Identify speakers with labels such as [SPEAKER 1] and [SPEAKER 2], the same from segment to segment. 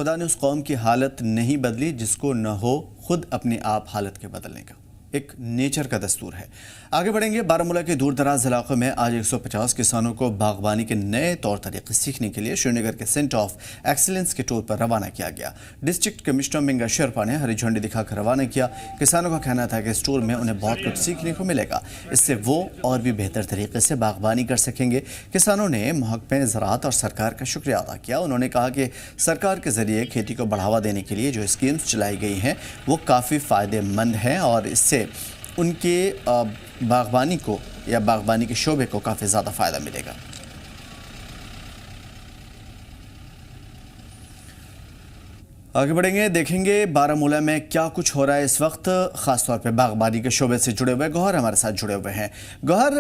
[SPEAKER 1] خدا نے اس قوم کی حالت نہیں بدلی جس کو نہ ہو خود اپنے آپ حالت کے بدلنے کا، ایک نیچر کا دستور ہے۔ آگے بڑھیں گے۔ بارہمولہ کے دور دراز علاقوں میں آج 150 کسانوں کو باغبانی کے نئے طور طریقے سیکھنے کے لیے شری نگر کے سینٹر آف ایکسیلنس کے ٹور پر روانہ کیا گیا۔ ڈسٹرکٹ کمشنر منگا شیرپا نے ہری جھنڈی دکھا کر روانہ کیا۔ کسانوں کا کہنا تھا کہ اس ٹور میں انہیں بہت کچھ سیکھنے کو ملے گا، اس سے وہ اور بھی بہتر طریقے سے باغبانی کر سکیں گے۔ کسانوں نے محکمہ زراعت اور سرکار کا شکریہ ادا کیا۔ انہوں نے کہا کہ سرکار کے ذریعے کھیتی کو بڑھاوا دینے کے لیے جو اسکیمز چلائی گئی ہیں وہ کافی فائدہ مند ہیں اور اس سے ان کے باغبانی کو یا باغبانی کے شعبے کو کافی زیادہ فائدہ ملے گا۔ آگے بڑھیں گے، دیکھیں گے بارہمولہ میں کیا کچھ ہو رہا ہے اس وقت، خاص طور پہ باغبانی کے شعبے سے جڑے ہوئے گوہر ہمارے ساتھ جڑے ہوئے ہیں۔ گوہر،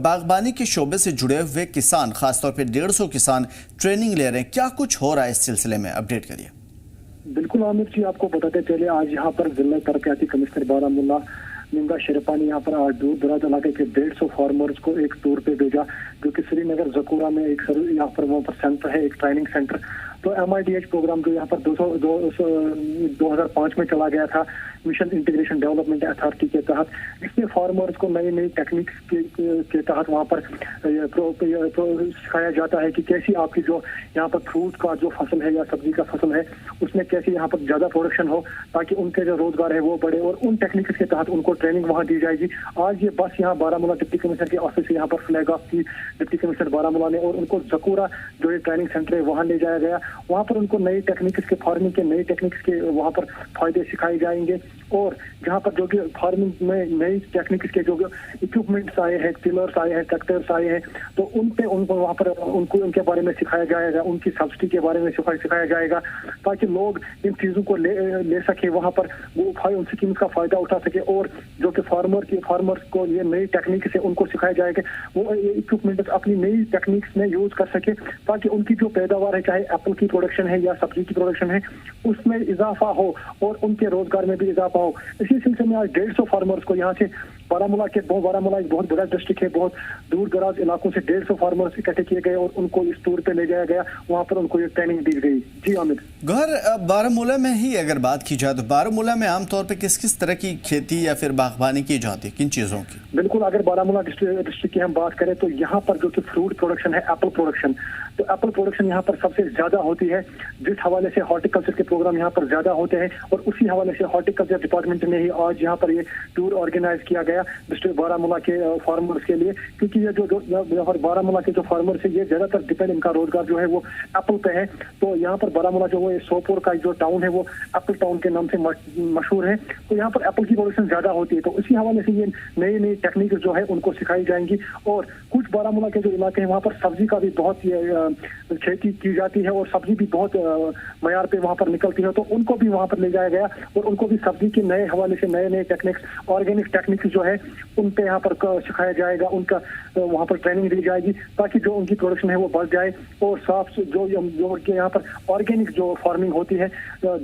[SPEAKER 1] باغبانی کے شعبے سے جڑے ہوئے کسان، خاص طور پہ 150 کسان ٹریننگ لے رہے ہیں، کیا کچھ ہو رہا ہے اس سلسلے میں؟ اپڈیٹ کریے۔
[SPEAKER 2] بالکل عامر جی، آپ کو بتاتے چلے آج یہاں پر ضلع ترقیاتی کمشنر بارہمولہ منگا شیرپا نے یہاں پر آج دور دراز علاقے کے 150 فارمرز کو ایک ٹور پہ بھیجا، جو کہ سری نگر زکورہ میں ایک یہاں پر وہاں پر سینٹر ہے، ایک ٹریننگ سینٹر۔ تو MIDH پروگرام جو یہاں پر 2005 میں چلا گیا تھا مشن انٹیگریشن ڈیولپمنٹ اتھارٹی کے تحت، اس میں فارمرز کو نئی نئی ٹیکنیکس کے تحت وہاں پر سکھایا جاتا ہے کہ کیسی آپ کی جو یہاں پر فروٹ کا جو فصل ہے یا سبزی کا فصل ہے اس میں کیسی یہاں پر زیادہ پروڈکشن ہو تاکہ ان کے جو روزگار ہے وہ بڑھے، اور ان ٹیکنیکس کے تحت ان کو ٹریننگ وہاں دی جائے گی۔ آج یہ بس یہاں بارہمولہ ڈپٹی کمشنر کے آفس سے یہاں پر فلیگ آف کی ڈپٹی کمشنر بارہمولہ نے، اور ان کو زکورہ جو یہ ٹریننگ سینٹر ہے وہاں لے جایا گیا۔ وہاں پر ان کو نئی ٹیکنیکس کے فارمنگ کے نئی ٹیکنیکس کے وہاں پر فائدے سکھائے جائیں گے، اور جہاں پر جو کہ فارمنگ میں نئی ٹیکنیکس کے جو اکوپمنٹس آئے ہیں، ٹلرس آئے ہیں، ٹریکٹرس آئے ہیں، تو ان پہ ان کو وہاں پر ان کے بارے میں سکھایا جائے گا، ان کی سبسڈی کے بارے میں سکھایا جائے گا تاکہ لوگ ان چیزوں کو لے سکے، وہاں پر وہ ان اسکیمز کا فائدہ اٹھا سکے، اور جو کہ فارمرز کو یہ نئی ٹیکنیک سے ان کو سکھایا جائے گا وہ اکوپمنٹس اپنی نئی ٹیکنیکس میں یوز کر سکے تاکہ ان کی جو پیداوار ہے، چاہے ایپل کی پروڈکشن ہے یا سبزی کی پروڈکشن ہے، اس میں اضافہ ہو اور ان کے روزگار میں بھی اضافہ ہو۔ اسی سلسلے میں آج 150 فارمرز کو یہاں سے بارہمولہ ایک بہت بڑا ڈسٹرکٹ ہے، بہت دور دراز علاقوں سے 150 فارمرز اکٹھے کیے گئے اور ان کو اس ٹور پہ لے جایا گیا، وہاں پر ان کو یہ ٹریننگ دی گئی۔ جی عامر۔
[SPEAKER 1] گوہر، بارہمولہ میں ہی اگر بات کی جائے تو بارہمولہ میں عام طور پہ کس طرح کی کھیتی یا پھر باغبانی کی جاتی ہے، کن چیزوں کی؟
[SPEAKER 2] بالکل، اگر بارہمولہ ڈسٹرکٹ کی ہم بات کریں تو یہاں پر جو کہ فروٹ پروڈکشن ہے، ایپل پروڈکشن، تو ایپل پروڈکشن یہاں پر سب سے زیادہ ہوتی ہے، جس حوالے سے ہارٹیکلچر کے پروگرام یہاں پر زیادہ ہوتے ہیں، اور اسی حوالے سے ہارٹیکلچر ڈپارٹمنٹ نے ہی آج یہاں پر یہ ٹور آرگنائز کیا گیا ڈسٹرکٹ بارہمولہ کے فارمرز کے لیے، کیونکہ یہ جو بارہمولہ کے جو فارمرز ہیں یہ زیادہ تر ڈپینڈ، ان کا روزگار جو ہے وہ ایپل پہ ہے۔ تو یہاں پر بارہمولہ جو وہ سوپور کا جو ٹاؤن ہے وہ ایپل ٹاؤن کے نام سے مشہور ہے، تو یہاں پر ایپل کی پروڈکشن زیادہ ہوتی ہے، تو اسی حوالے سے یہ نئی ٹیکنیک جو ہے ان کو سکھائی جائیں گی۔ اور کچھ بارہمولہ کے جو علاقے ہیں وہاں پر سبزی کا بھی بہت کھیتی کی جاتی ہے اور سبزی بھی بہت معیار پہ وہاں پر نکلتی ہے، تو ان کو بھی وہاں پر لے جایا گیا اور ان کو بھی سبزی کے نئے حوالے سے نئے ٹیکنیکس، آرگینک ٹیکنیکس جو ہے ان پہ یہاں پر سکھایا جائے گا، ان کا وہاں پر ٹریننگ دی جائے گی تاکہ جو ان کی پروڈکشن ہے وہ بڑھ جائے، اور صاف جو یہاں پر آرگینک جو فارمنگ ہوتی ہے،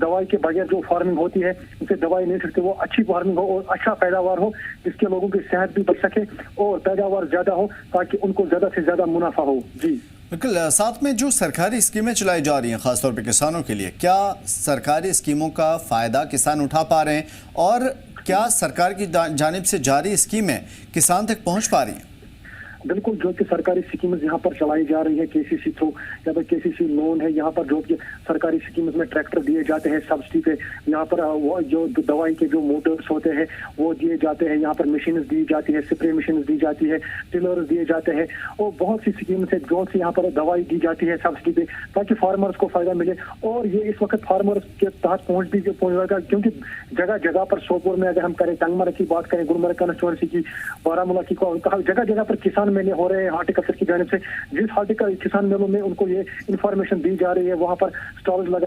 [SPEAKER 2] دوائی کے بغیر جو فارمنگ ہوتی ہے، ان سے دوائی نہیں سکتے، وہ اچھی فارمنگ ہو اور اچھا پیداوار ہو جس کے لوگوں کی صحت بھی بچ سکے اور پیداوار زیادہ ہو تاکہ ان کو زیادہ سے زیادہ منافع ہو۔ جی
[SPEAKER 1] بالکل۔ ساتھ میں جو سرکاری اسکیمیں چلائی جا رہی ہیں خاص طور پہ کسانوں کے لیے، کیا سرکاری اسکیموں کا فائدہ کسان اٹھا پا رہے ہیں اور کیا سرکار کی جانب سے جاری اسکیمیں کسان تک پہنچ پا رہی ہیں؟
[SPEAKER 2] بالکل، جو کہ سرکاری اسکیمز یہاں پر چلائی جا رہی ہے، KCC تھرو یا پھر KCC لون ہے، یہاں پر جو کہ سرکاری اسکیمز میں ٹریکٹر دیے جاتے ہیں سبسڈی پہ، یہاں پر وہ جو دوائی کے جو موٹرز ہوتے ہیں وہ دیے جاتے ہیں، یہاں پر مشینز دی جاتی ہے، اسپرے مشینز دی جاتی ہے، ٹلرز دیے جاتے ہیں، اور بہت سی اسکیمز ہیں جو سے یہاں پر دوائی دی جاتی ہے سبسڈی پہ تاکہ فارمرز کو فائدہ ملے، اور یہ اس وقت فارمرز کے تحت پہنچ رہا ہے، کیونکہ جگہ جگہ پر سوپور میں اگر ہم کریں، ٹنگمرگ کی بات کریں، گلمرگ کانسٹیچوئنسی کی، بارہمولہ کی، جگہ جگہ پر کسان میلے ہو رہے ہیں ہارٹیکلچر کی جانب سے، جس کسان میلوں میں ان کو یہ انفارمیشن دی جا رہی ہے، وہاں پر اسٹالز لگا